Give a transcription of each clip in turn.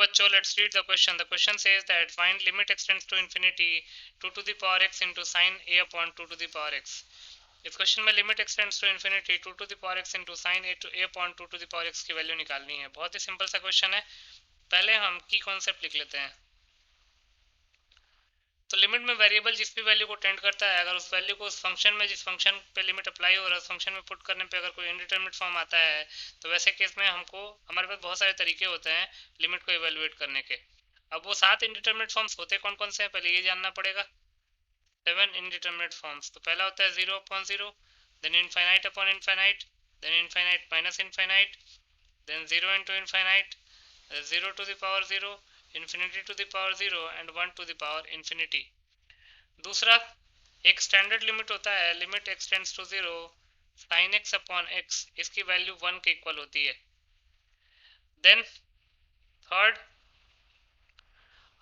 बच्चों, let's read the question. The question says that find limit extends to infinity 2 to the power x into sin a upon 2 to the power x. इस question में limit extends to infinity 2 to the power x into sin a upon 2 to the power x की value निकालनी है. बहुत ही simple सा question है. पहले हम की कॉन्सेप्ट लिख लेते हैं. तो लिमिट में वेरिएबल जिस भी वैल्यू को टेंड करता है, अगर उस वैल्यू को उस फंक्शन में, जिस फंक्शन पे लिमिट अप्लाई हो रहा है, उस फंक्शन में पुट करने पे अगर कोई इनडिटरमिनेट फॉर्म आता है, तो वैसे केस में हमारे पास बहुत सारे तरीके होते हैं लिमिट को इवेलुएट करने के. अब वो 7 इनडिटरमिनेट फॉर्म्स होते कौन कौन से हैं, पहले ये जानना पड़ेगा. 7 इनडिटरमिनेट फॉर्म्स. तो पहला होता है 0 upon 0, then infinite upon infinite, then infinite minus infinite, then 0 into infinite, 0 to the power 0, infinity to the power 0 and 1 to the power infinity. दूसरा एक स्टैंडर्ड लिमिट होता है, limit extends to 0 sin x upon x, इसकी value 1 के equal होती है. Then third,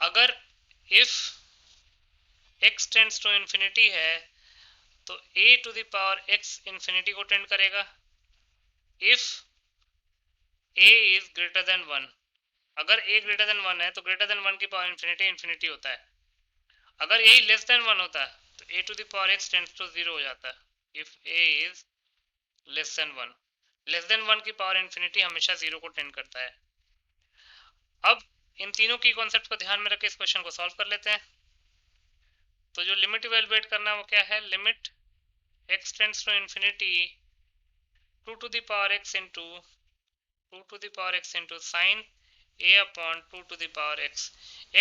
अगर if x tends to infinity है तो a to the power x infinity को टेंड करेगा. If a is greater than 1, अगर a ग्रेटर देन 1 है तो ग्रेटर देन 1 की पावर इन्फिनिटी इन्फिनिटी होता है. अगर a लेस देन 1 होता तो a to the power x tends to 0 हो जाता. If a is less than 1, less than 1 की पावर इन्फिनिटी हमेशा 0 को टेंड करता है. अब इन तीनों की कॉन्सेप्ट को ध्यान में रख के इस क्वेश्चन को सॉल्व कर लेते हैं. तो जो लिमिट इवेलुएट करना है वो क्या है, limit x tends to infinity 2 to the power x into 2 to the power x into sin a upon 2 to the power x.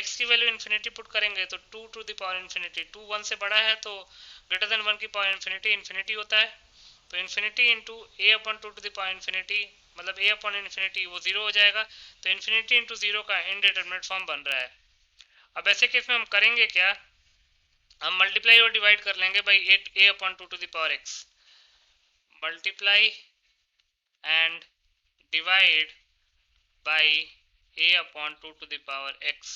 x की वैल्यू इन्फिनिटी पुट करेंगे तो 2 to the power इन्फिनिटी, 2 1 से बड़ा है तो ग्रेटर देन 1 की power infinity infinity होता है. तो infinity into a upon 2 to the power infinity, मतलब a अपॉन इन्फिनिटी वो 0 हो जाएगा. तो इन्फिनिटी इंटू 0 का इनडिटरमिनेट फॉर्म बन रहा है. अब ऐसे केस में हम करेंगे क्या, हम मल्टीप्लाई और डिवाइड कर लेंगे by a upon 2 to the power x. Multiply and divide by a upon 2 to the power x.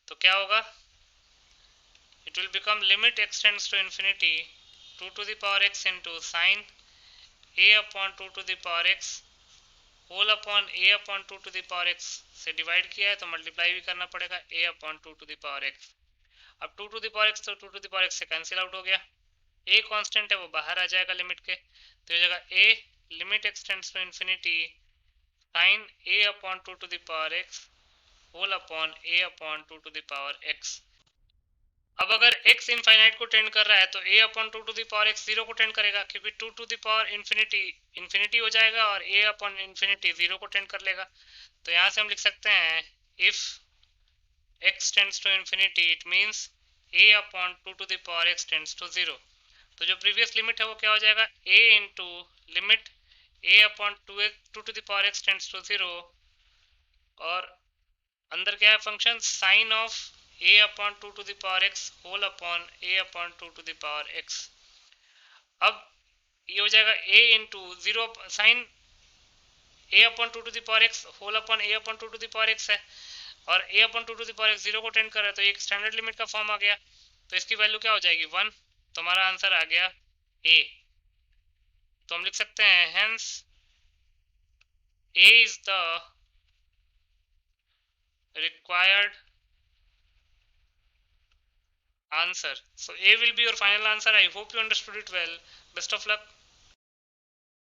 तो क्या होगा, it will become limit extends to infinity 2 to the power x into sin a upon 2 to the power x whole upon a upon 2 to the power x से divide किया है तो multiply भी करना पड़ेगा a upon 2 to the power x. अब 2 to the power x तो 2 to the power x से कैंसिल आउट हो गया. a कांस्टेंट है वो बाहर आ जाएगा लिमिट के, तो ये जगह a limit extends to infinity sin a upon 2 to the power x whole upon a upon 2 to the power x. अब अगर x इनफाइनाइट को टेंड कर रहा है तो a upon 2 to the power x 0 को टेंड करेगा, क्योंकि 2 to the power infinity infinity हो जाएगा और a अपॉन इन्फिनिटी 0 को टेंड कर लेगा. तो यहाँ से हम लिख सकते हैं if x tends to infinity it means a upon 2 to the power x tends to 0. तो जो प्रीवियस लिमिट है वो क्या हो जाएगा, a into limit a upon 2 to the power x tends to 0 और अंदर क्या है function sine of a upon 2 to the power x whole upon a upon 2 to the power x. अब ये हो जाएगा a into 0 sine a upon 2 to the power x whole upon a upon 2 to the power x है और a upon 2 to the power x 0 को tend कर रहा है, तो एक स्टैंडर्ड लिमिट का फॉर्म आ गया. तो इसकी वैल्यू क्या हो जाएगी 1. तो हमारा आंसर आ गया a. तो हम लिख सकते हैं hence a is the required answer. So A will be your final answer. I hope you understood it well. Best of luck.